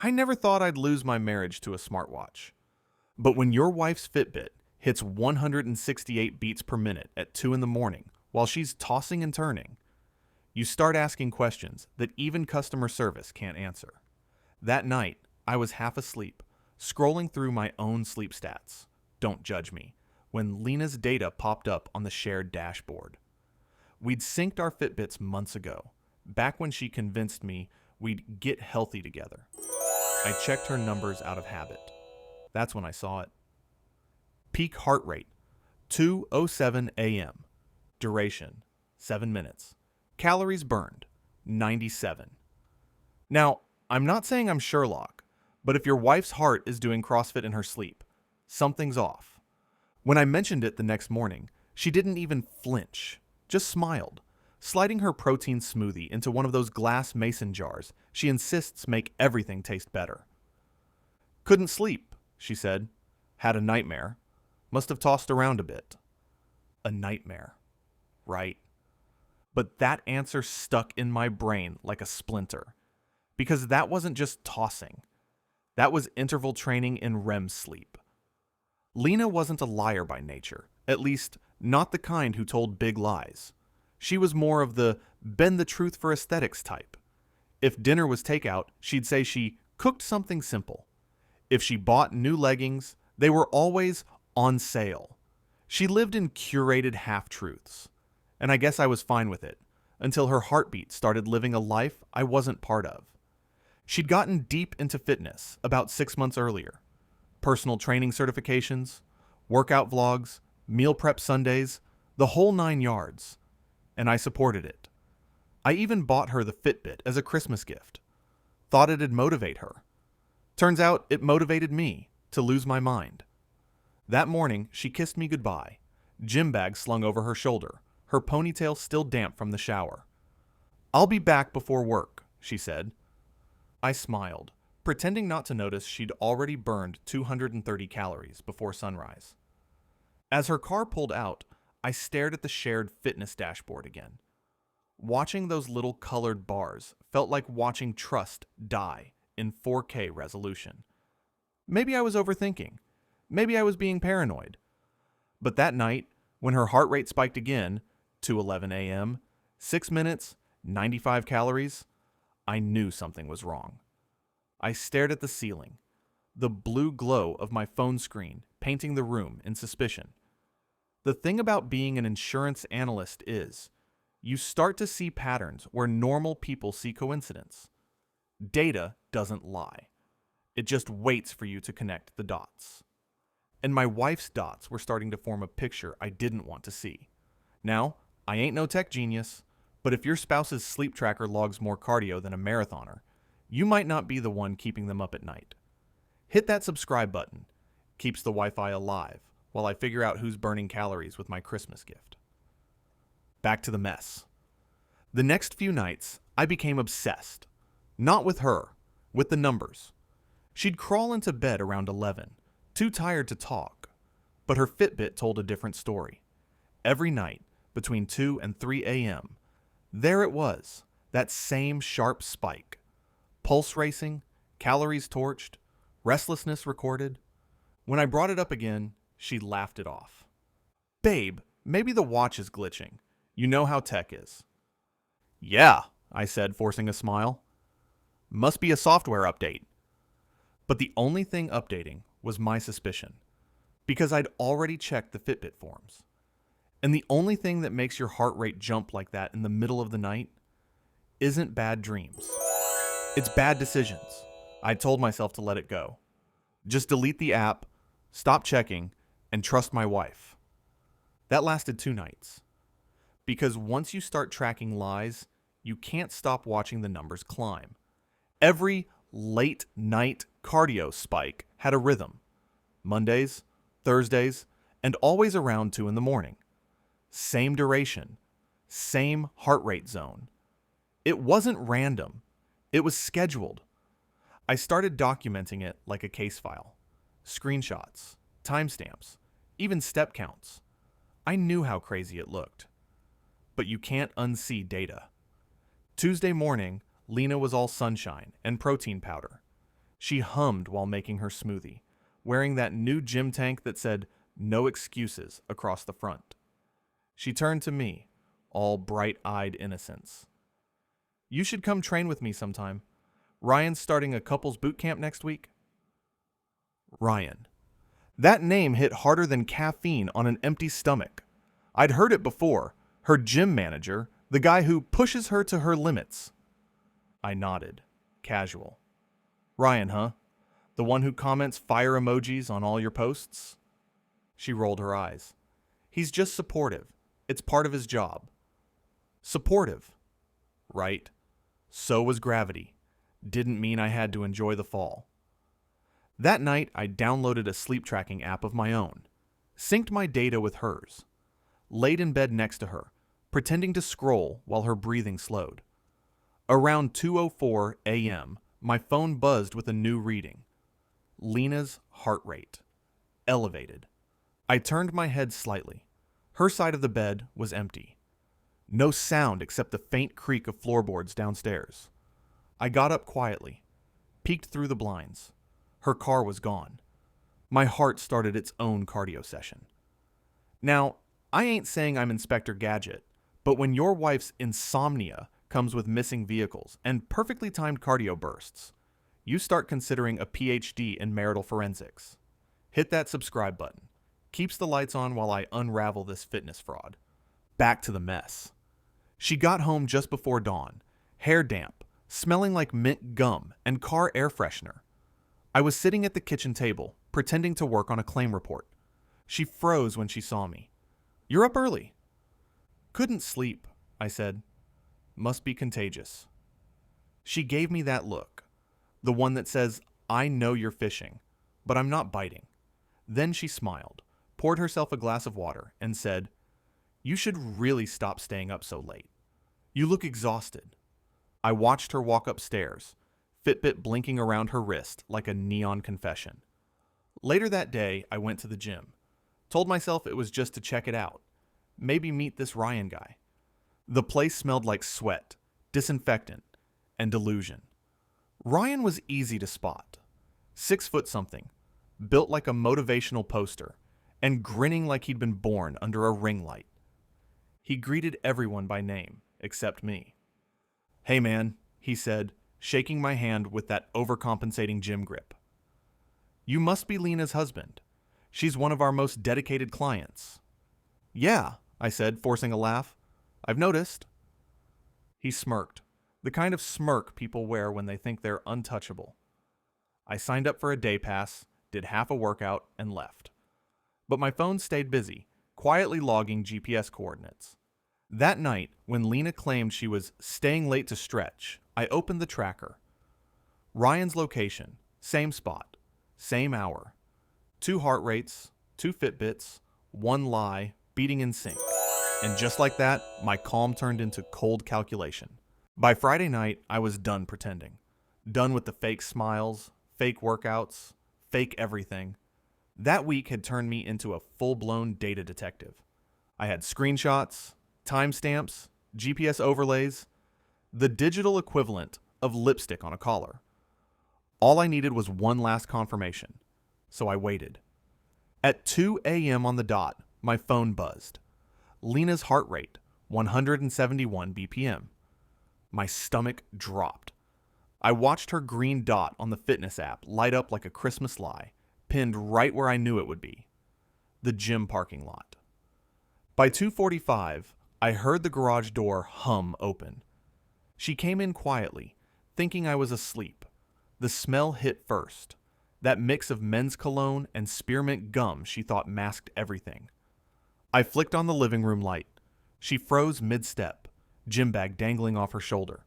I never thought I'd lose my marriage to a smartwatch. But when your wife's Fitbit hits 168 beats per minute at 2 in the morning while she's tossing and turning, you start asking questions that even customer service can't answer. That night, I was half asleep, scrolling through my own sleep stats. Don't judge me. When Lena's data popped up on the shared dashboard. We'd synced our Fitbits months ago, back when she convinced me we'd get healthy together. I checked her numbers out of habit. That's when I saw it. Peak heart rate, 2:07 a.m. Duration, 7 minutes. Calories burned, 97. Now, I'm not saying I'm Sherlock, but if your wife's heart is doing CrossFit in her sleep, something's off. When I mentioned it the next morning, she didn't even flinch, just smiled, sliding her protein smoothie into one of those glass mason jars she insists make everything taste better. Couldn't sleep, she said. Had a nightmare. Must have tossed around a bit. A nightmare. Right. But that answer stuck in my brain like a splinter. Because that wasn't just tossing. That was interval training in REM sleep. Lena wasn't a liar by nature, at least not the kind who told big lies. She was more of the bend the truth for aesthetics type. If dinner was takeout, she'd say she cooked something simple. If she bought new leggings, they were always on sale. She lived in curated half-truths. And I guess I was fine with it, until her heartbeat started living a life I wasn't part of. She'd gotten deep into fitness about 6 months earlier. Personal training certifications, workout vlogs, meal prep Sundays, the whole 9 yards. And I supported it. I even bought her the Fitbit as a Christmas gift. Thought it'd motivate her. Turns out it motivated me to lose my mind. That morning, she kissed me goodbye, gym bag slung over her shoulder, her ponytail still damp from the shower. "I'll be back before work," she said. I smiled, pretending not to notice she'd already burned 230 calories before sunrise. As her car pulled out, I stared at the shared fitness dashboard again. Watching those little colored bars felt like watching trust die in 4K resolution. Maybe I was overthinking. Maybe I was being paranoid. But that night, when her heart rate spiked again, 2:11 a.m., 6 minutes, 95 calories, I knew something was wrong. I stared at the ceiling, the blue glow of my phone screen painting the room in suspicion. The thing about being an insurance analyst is, you start to see patterns where normal people see coincidence. Data doesn't lie. It just waits for you to connect the dots. And my wife's dots were starting to form a picture I didn't want to see. Now, I ain't no tech genius, but if your spouse's sleep tracker logs more cardio than a marathoner, you might not be the one keeping them up at night. Hit that subscribe button. Keeps the Wi-Fi alive while I figure out who's burning calories with my Christmas gift. Back to the mess. The next few nights, I became obsessed. Not with her, with the numbers. She'd crawl into bed around 11, too tired to talk. But her Fitbit told a different story. Every night, between 2 and 3 a.m., there it was, that same sharp spike. Pulse racing, calories torched, restlessness recorded. When I brought it up again, she laughed it off. "Babe, maybe the watch is glitching. You know how tech is." "Yeah," I said, forcing a smile. "Must be a software update." But the only thing updating was my suspicion, because I'd already checked the Fitbit forms. And the only thing that makes your heart rate jump like that in the middle of the night isn't bad dreams. It's bad decisions. I told myself to let it go. Just delete the app, stop checking, and trust my wife. That lasted 2 nights. Because once you start tracking lies, you can't stop watching the numbers climb. Every late night cardio spike had a rhythm. Mondays, Thursdays, and always around 2 in the morning. Same duration, same heart rate zone. It wasn't random. It was scheduled. I started documenting it like a case file. Screenshots, timestamps, even step counts. I knew how crazy it looked. But you can't unsee data. Tuesday morning, Lena was all sunshine and protein powder. She hummed while making her smoothie, wearing that new gym tank that said, "No excuses," across the front. She turned to me, all bright-eyed innocence. "You should come train with me sometime. Ryan's starting a couples boot camp next week." Ryan. That name hit harder than caffeine on an empty stomach. I'd heard it before. Her gym manager, the guy who pushes her to her limits. I nodded. Casual. "Ryan, huh? The one who comments fire emojis on all your posts?" She rolled her eyes. "He's just supportive. It's part of his job." Supportive. Right. So was gravity. Didn't mean I had to enjoy the fall. That night, I downloaded a sleep tracking app of my own, synced my data with hers, laid in bed next to her, pretending to scroll while her breathing slowed. Around 2:04 a.m., my phone buzzed with a new reading. Lena's heart rate. Elevated. I turned my head slightly. Her side of the bed was empty. No sound except the faint creak of floorboards downstairs. I got up quietly, peeked through the blinds. Her car was gone. My heart started its own cardio session. Now, I ain't saying I'm Inspector Gadget, but when your wife's insomnia comes with missing vehicles and perfectly timed cardio bursts, you start considering a PhD in marital forensics. Hit that subscribe button. Keeps the lights on while I unravel this fitness fraud. Back to the mess. She got home just before dawn, hair damp, smelling like mint gum and car air freshener. I was sitting at the kitchen table, pretending to work on a claim report. She froze when she saw me. "You're up early." "Couldn't sleep," I said. "Must be contagious." She gave me that look, the one that says, "I know you're fishing, but I'm not biting." Then she smiled, poured herself a glass of water, and said, "You should really stop staying up so late. You look exhausted." I watched her walk upstairs, Fitbit blinking around her wrist like a neon confession. Later that day, I went to the gym. Told myself it was just to check it out. Maybe meet this Ryan guy. The place smelled like sweat, disinfectant, and delusion. Ryan was easy to spot. 6 foot something, built like a motivational poster, and grinning like he'd been born under a ring light. He greeted everyone by name, except me. "Hey man," he said, shaking my hand with that overcompensating gym grip. "You must be Lena's husband. She's one of our most dedicated clients." "Yeah," I said, forcing a laugh. "I've noticed." He smirked, the kind of smirk people wear when they think they're untouchable. I signed up for a day pass, did half a workout, and left. But my phone stayed busy, quietly logging GPS coordinates. That night, when Lena claimed she was staying late to stretch, I opened the tracker. Ryan's location, same spot, same hour. 2 heart rates, 2 Fitbits, 1 lie, beating in sync. And just like that, my calm turned into cold calculation. By Friday night, I was done pretending. Done with the fake smiles, fake workouts, fake everything. That week had turned me into a full-blown data detective. I had screenshots, timestamps, GPS overlays, the digital equivalent of lipstick on a collar. All I needed was one last confirmation, so I waited. At 2 a.m. on the dot, my phone buzzed. Lena's heart rate, 171 BPM. My stomach dropped. I watched her green dot on the fitness app light up like a Christmas lie, pinned right where I knew it would be, the gym parking lot. By 2:45, I heard the garage door hum open. She came in quietly, thinking I was asleep. The smell hit first, that mix of men's cologne and spearmint gum she thought masked everything. I flicked on the living room light. She froze mid-step, gym bag dangling off her shoulder.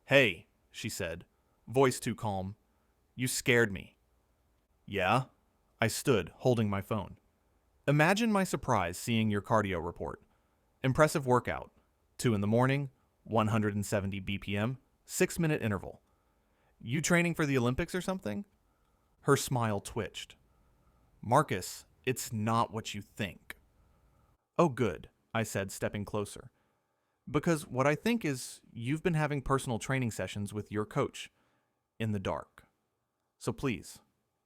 "Hey," she said, voice too calm. "You scared me." "Yeah?" I stood, holding my phone. "Imagine my surprise seeing your cardio report. Impressive workout. 2 in the morning, 170 BPM, 6-minute interval. You training for the Olympics or something?" Her smile twitched. "Marcus, it's not what you think." "Oh, good," I said, stepping closer. "Because what I think is you've been having personal training sessions with your coach in the dark." so please,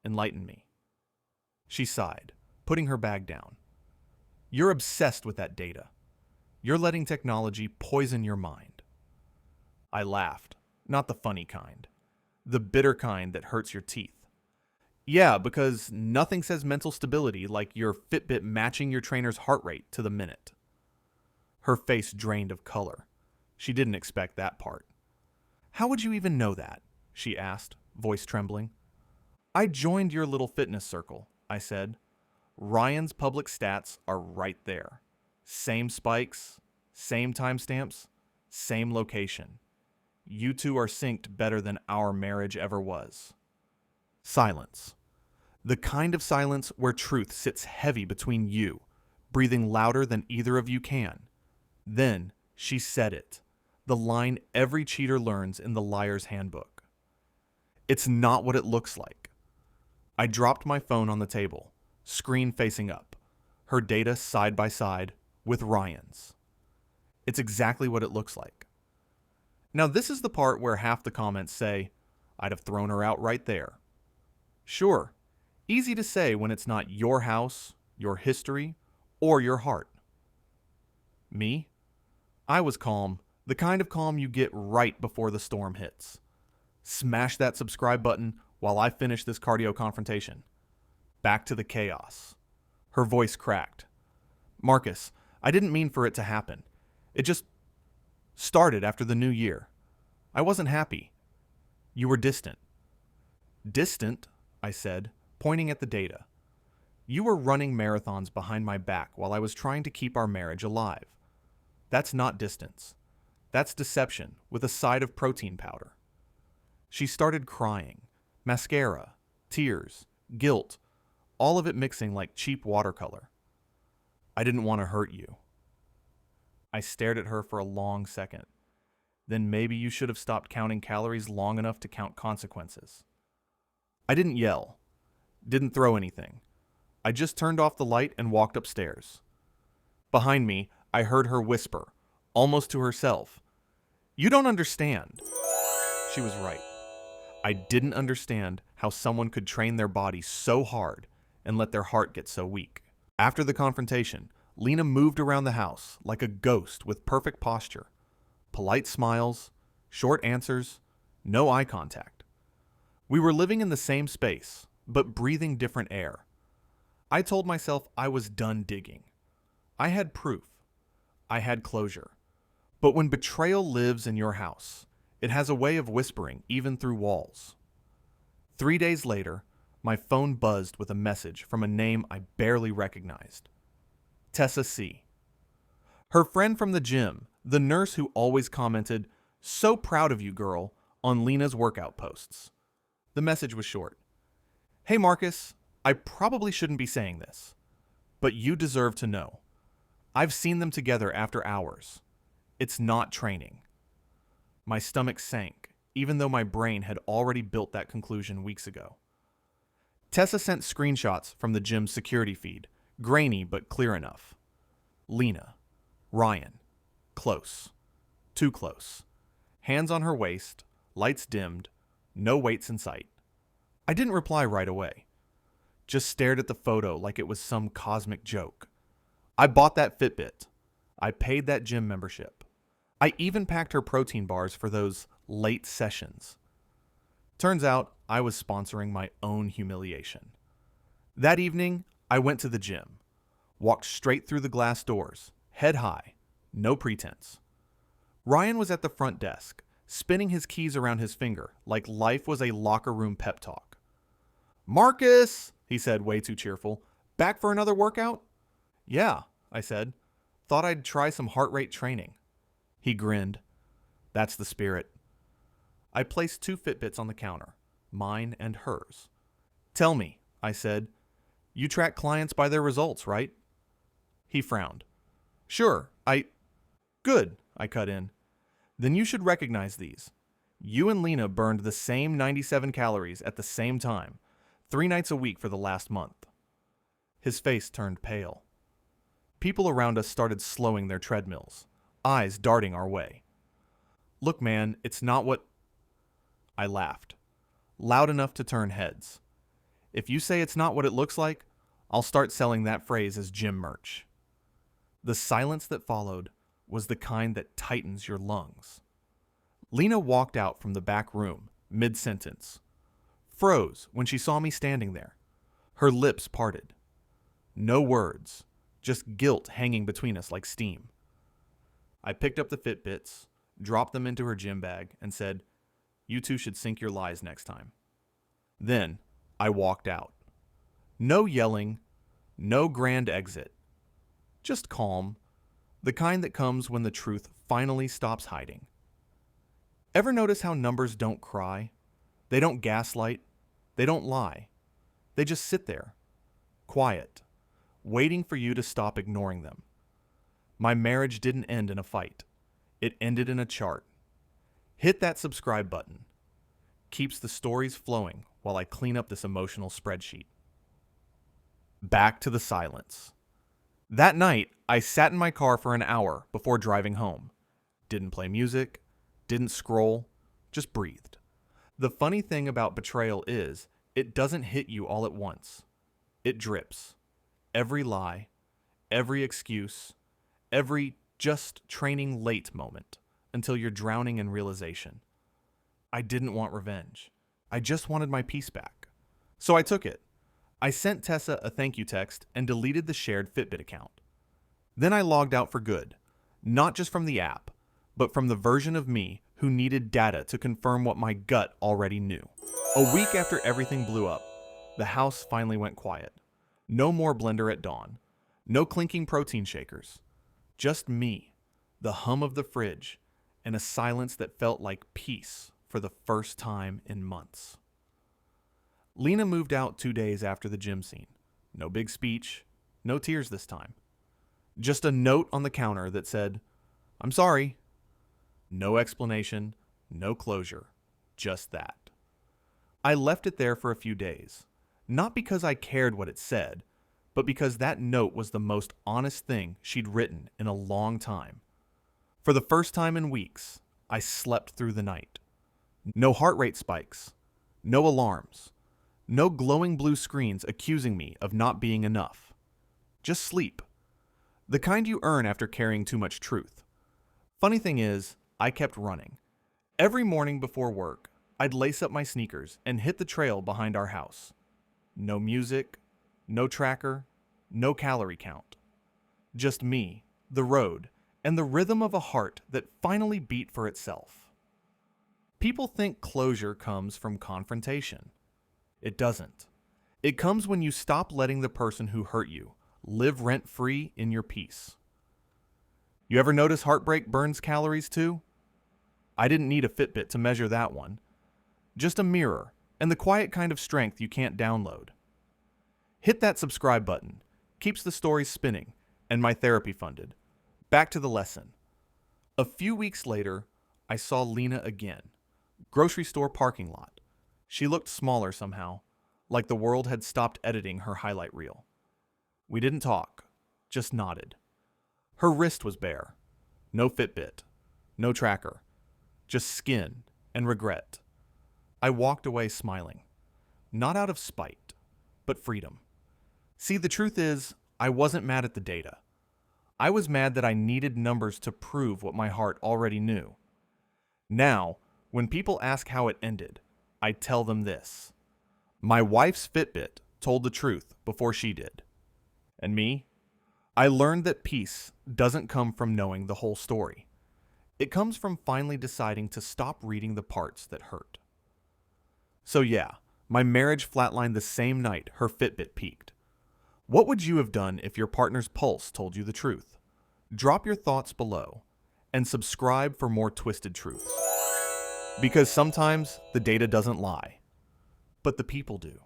enlighten me. She sighed, putting her bag down. You're obsessed with that data. You're letting technology poison your mind. I laughed, not the funny kind. The bitter kind that hurts your teeth. Yeah, because nothing says mental stability like your Fitbit matching your trainer's heart rate to the minute. Her face drained of color. She didn't expect that part. How would you even know that? She asked, voice trembling. I joined your little fitness circle, I said. Ryan's public stats are right there. Same spikes, same timestamps, same location. You two are synced better than our marriage ever was. Silence. The kind of silence where truth sits heavy between you, breathing louder than either of you can. Then she said it, the line every cheater learns in the liar's handbook. It's not what it looks like. I dropped my phone on the table, screen facing up, her data side by side with Ryan's. It's exactly what it looks like. Now this is the part where half the comments say, I'd have thrown her out right there. Sure, easy to say when it's not your house, your history, or your heart. Me? I was calm, the kind of calm you get right before the storm hits. Smash that subscribe button while I finish this cardio confrontation. Back to the chaos. Her voice cracked. Marcus, I didn't mean for it to happen. It just started after the new year. I wasn't happy. You were distant. Distant, I said, pointing at the data. You were running marathons behind my back while I was trying to keep our marriage alive. That's not distance. That's deception with a side of protein powder. She started crying. Mascara, tears, guilt, all of it mixing like cheap watercolor. I didn't want to hurt you. I stared at her for a long second. Then maybe you should have stopped counting calories long enough to count consequences. I didn't yell. Didn't throw anything. I just turned off the light and walked upstairs. Behind me, I heard her whisper, almost to herself. You don't understand. She was right. I didn't understand how someone could train their body so hard and let their heart get so weak. After the confrontation, Lena moved around the house like a ghost with perfect posture. Polite smiles, short answers, no eye contact. We were living in the same space, but breathing different air. I told myself I was done digging. I had proof. I had closure. But when betrayal lives in your house, it has a way of whispering even through walls. 3 days later, my phone buzzed with a message from a name I barely recognized. Tessa C. Her friend from the gym, the nurse who always commented, "So proud of you, girl," on Lena's workout posts. The message was short. Hey Marcus, I probably shouldn't be saying this, but you deserve to know. I've seen them together after hours. It's not training. My stomach sank, even though my brain had already built that conclusion weeks ago. Tessa sent screenshots from the gym's security feed, grainy but clear enough. Lena. Ryan. Close. Too close. Hands on her waist, lights dimmed, no weights in sight. I didn't reply right away. Just stared at the photo like it was some cosmic joke. I bought that Fitbit. I paid that gym membership. I even packed her protein bars for those late sessions. Turns out I was sponsoring my own humiliation. That evening, I went to the gym. Walked straight through the glass doors, head high, no pretense. Ryan was at the front desk, spinning his keys around his finger like life was a locker room pep talk. Marcus, he said way too cheerful. Back for another workout? Yeah, I said. Thought I'd try some heart rate training. He grinned. That's the spirit. I placed 2 Fitbits on the counter, mine and hers. Tell me, I said. You track clients by their results, right? He frowned. Sure, Good, I cut in. Then you should recognize these. You and Lena burned the same 97 calories at the same time, 3 nights a week for the last month. His face turned pale. People around us started slowing their treadmills, eyes darting our way. Look, man, it's not what... I laughed. loud enough to turn heads. If you say it's not what it looks like, I'll start selling that phrase as gym merch. The silence that followed was the kind that tightens your lungs. Lena walked out from the back room, mid-sentence. Froze when she saw me standing there. Her lips parted. No words, just guilt hanging between us like steam. I picked up the Fitbits, dropped them into her gym bag, and said, "You two should sync your lies next time." Then I walked out. No yelling, no grand exit. Just calm, the kind that comes when the truth finally stops hiding. Ever notice how numbers don't cry? They don't gaslight. They don't lie. They just sit there, quiet, waiting for you to stop ignoring them. My marriage didn't end in a fight. It ended in a chart. Hit that subscribe button. Keeps the stories flowing while I clean up this emotional spreadsheet. Back to the silence. That night, I sat in my car for an hour before driving home. Didn't play music, didn't scroll, just breathed. The funny thing about betrayal is, it doesn't hit you all at once. It drips. Every lie, every excuse, every just training late moment, until you're drowning in realization. I didn't want revenge. I just wanted my peace back. So I took it. I sent Tessa a thank you text and deleted the shared Fitbit account. Then I logged out for good, not just from the app, but from the version of me who needed data to confirm what my gut already knew. A week after everything blew up, the house finally went quiet. No more blender at dawn. No clinking protein shakers. Just me, the hum of the fridge, and a silence that felt like peace for the first time in months. Lena moved out 2 days after the gym scene. No big speech, no tears this time. Just a note on the counter that said, "I'm sorry." No explanation, no closure, just that. I left it there for a few days, not because I cared what it said, but because that note was the most honest thing she'd written in a long time. For the first time in weeks, I slept through the night. No heart rate spikes, no alarms, no glowing blue screens accusing me of not being enough. Just sleep. The kind you earn after carrying too much truth. Funny thing is, I kept running. Every morning before work, I'd lace up my sneakers and hit the trail behind our house. No music, no tracker, no calorie count. Just me, the road, and the rhythm of a heart that finally beat for itself. People think closure comes from confrontation. It doesn't. It comes when you stop letting the person who hurt you live rent-free in your peace. You ever notice heartbreak burns calories too? I didn't need a Fitbit to measure that one. Just a mirror and the quiet kind of strength you can't download. Hit that subscribe button. Keeps the stories spinning and my therapy funded. Back to the lesson. A few weeks later, I saw Lena again. Grocery store parking lot. She looked smaller somehow, like the world had stopped editing her highlight reel. We didn't talk, just nodded. Her wrist was bare. No Fitbit, no tracker, just skin and regret. I walked away smiling, not out of spite, but freedom. See, the truth is, I wasn't mad at the data. I was mad that I needed numbers to prove what my heart already knew. Now, when people ask how it ended, I tell them this. My wife's Fitbit told the truth before she did. And me? I learned that peace doesn't come from knowing the whole story. It comes from finally deciding to stop reading the parts that hurt. So yeah, my marriage flatlined the same night her Fitbit peaked. What would you have done if your partner's pulse told you the truth? Drop your thoughts below and subscribe for more twisted truths. Because sometimes the data doesn't lie, but the people do.